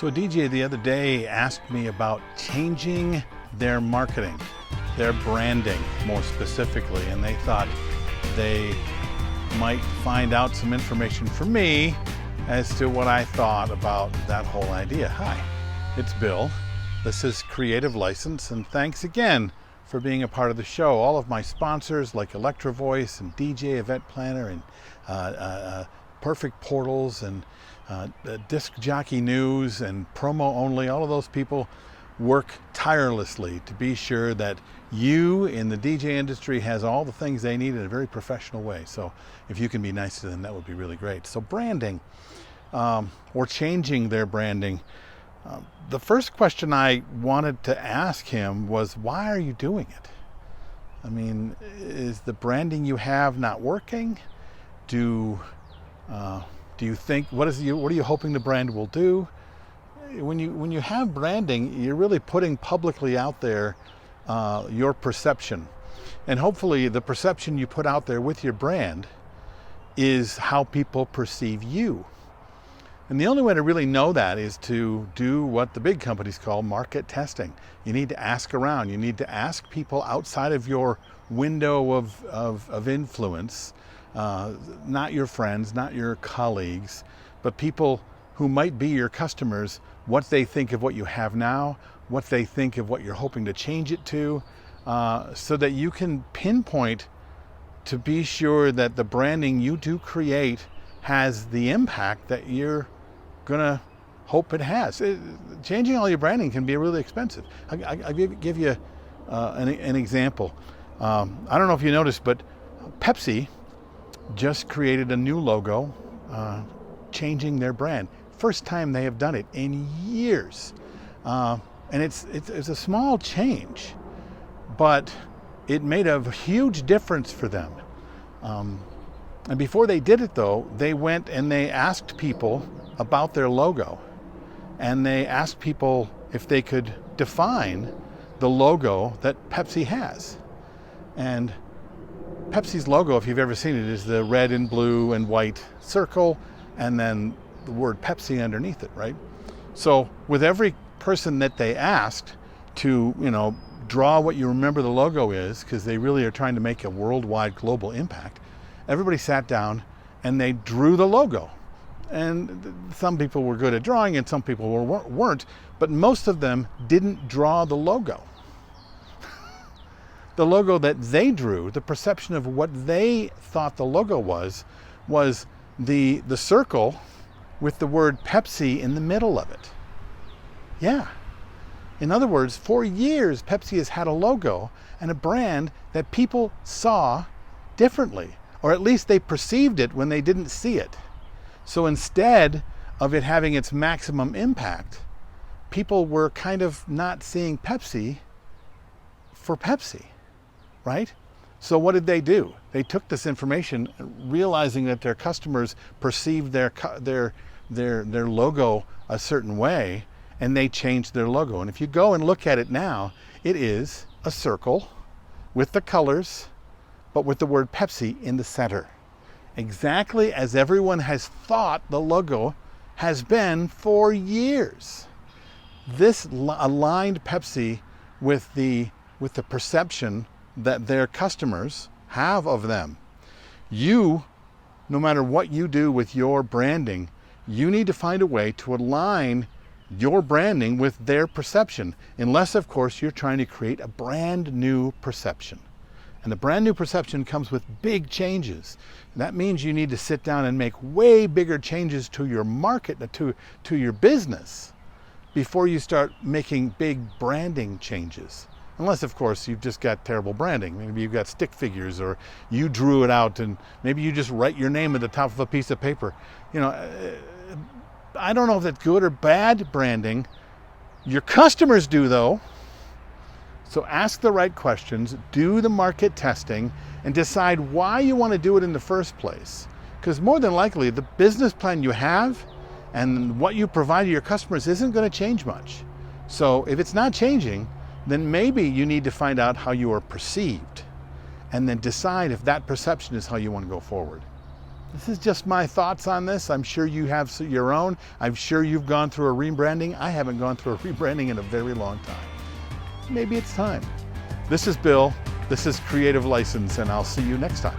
So a DJ the other day asked me about changing their marketing, their branding more specifically, and they thought they might find out some information from me as to what I thought about that whole idea. Hi, it's Bill. This is Creative License, and thanks again for being a part of the show. All of my sponsors like Electro Voice and DJ Event Planner and Perfect Portals and Disc Jockey News and Promo Only, all of those people work tirelessly to be sure that you in the DJ industry has all the things they need in a very professional way. So if you can be nice to them, that would be really great. So branding, or changing their branding. The first question I wanted to ask him was, why are you doing it? I mean, is the branding you have not working? Do you think, what are you hoping the brand will do? When you have branding, you're really putting publicly out there your perception. And hopefully the perception you put out there with your brand is how people perceive you. And the only way to really know that is to do what the big companies call market testing. You need to ask around. You need to ask people outside of your window of influence, not your friends, not your colleagues, but people who might be your customers, what they think of what you have now, what they think of what you're hoping to change it to, so that you can pinpoint to be sure that the branding you do create has the impact that you're gonna hope it has. Changing all your branding can be really expensive. I'll give you an example. I don't know if you noticed, but Pepsi just created a new logo, changing their brand. First time they have done it in years. And it's a small change, but it made a huge difference for them. And before they did it though, they went and they asked people about their logo. And they asked people if they could define the logo that Pepsi has. And Pepsi's logo, if you've ever seen it, is the red and blue and white circle, and then the word Pepsi underneath it, right? So with every person that they asked to, draw what you remember the logo is, because they really are trying to make a worldwide global impact, everybody sat down and they drew the logo. And some people were good at drawing and some people weren't, but most of them didn't draw the logo. The logo that they drew, the perception of what they thought the logo was the circle with the word Pepsi in the middle of it. Yeah. In other words, for years, Pepsi has had a logo and a brand that people saw differently, or at least they perceived it when they didn't see it. So instead of it having its maximum impact, people were kind of not seeing Pepsi for Pepsi, right? So what did they do? They took this information, realizing that their customers perceived their logo a certain way, and they changed their logo. And if you go and look at it now, it is a circle with the colors, but with the word Pepsi in the center. Exactly as everyone has thought the logo has been for years. This aligned Pepsi with the perception that their customers have of them. You, no matter what you do with your branding, you need to find a way to align your branding with their perception, unless of course you're trying to create a brand new perception. And the brand new perception comes with big changes. And that means you need to sit down and make way bigger changes to your market, to your business, before you start making big branding changes. Unless, of course, you've just got terrible branding. Maybe you've got stick figures, or you drew it out and maybe you just write your name at the top of a piece of paper. I don't know if that's good or bad branding. Your customers do, though. So ask the right questions, do the market testing, and decide why you want to do it in the first place. Because more than likely, the business plan you have and what you provide to your customers isn't going to change much. So if it's not changing, then maybe you need to find out how you are perceived and then decide if that perception is how you want to go forward. This is just my thoughts on this. I'm sure you have your own. I'm sure you've gone through a rebranding. I haven't gone through a rebranding in a very long time. Maybe it's time. This is Bill. This is Creative License, and I'll see you next time.